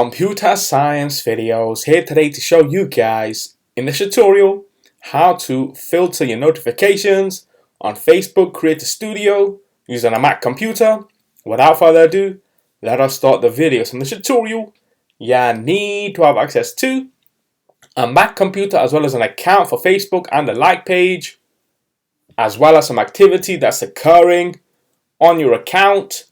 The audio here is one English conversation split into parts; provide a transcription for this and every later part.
Computer Science Videos here today to show you guys in this tutorial how to filter your notifications on Facebook Creator Studio using a Mac computer. Without further ado, let us start the video. So in this tutorial, you need to have access to a Mac computer as well as an account for Facebook and a like page, as well as some activity that's occurring on your account.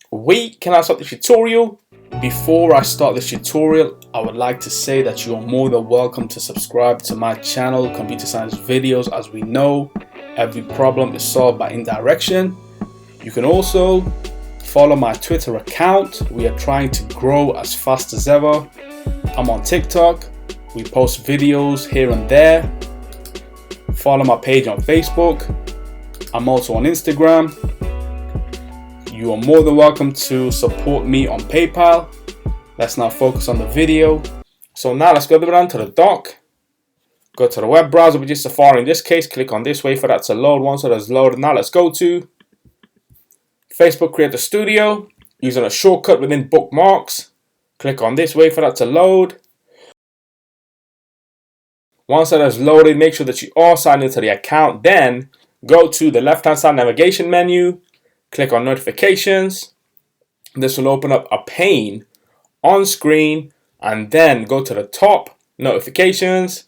We can now start the tutorial. Before I start this tutorial, I would like to say that you are more than welcome to subscribe to my channel, Computer Science Videos. As we know, every problem is solved by indirection. You can also follow my Twitter account. We are trying to grow as fast as ever. I'm on TikTok. We post videos here and there. Follow my page on Facebook. I'm also on Instagram. You are more than welcome to support me on PayPal. Let's now focus on the video. So now let's go down to the dock. Go to the web browser, which is Safari in this case. Click on this, wait for that to load. Once it is loaded, now let's go to Facebook Creator Studio using a shortcut within bookmarks. Click on this, wait for that to load. Once that is loaded, make sure that you are signed into the account. Then go to the left-hand side navigation menu. Click on notifications. This will open up a pane on screen, and then go to the top, notifications.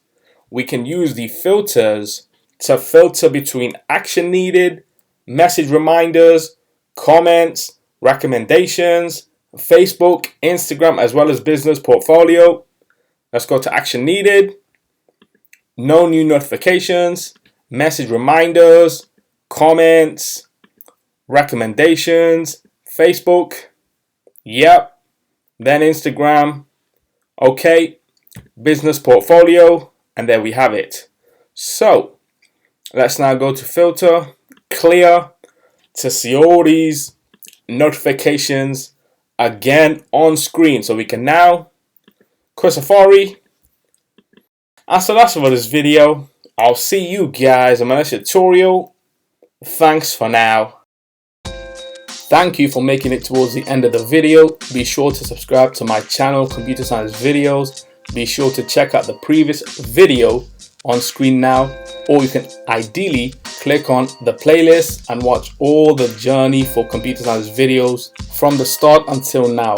We can use the filters to filter between action needed, message reminders, comments, recommendations, Facebook, Instagram, as well as business portfolio. Let's go to action needed, no new notifications, message reminders, comments, recommendations, Facebook, yep, then Instagram, okay, business portfolio, and there we have it. So let's now go to filter, clear, to see all these notifications again on screen. So we can now close Safari. And so that's it for this video. I'll see you guys in my next tutorial. Thanks for now. Thank you for making it towards the end of the video. Be sure to subscribe to my channel, Computer Science Videos. Be sure to check out the previous video on screen now, or you can ideally click on the playlist and watch all the journey for Computer Science Videos from the start until now.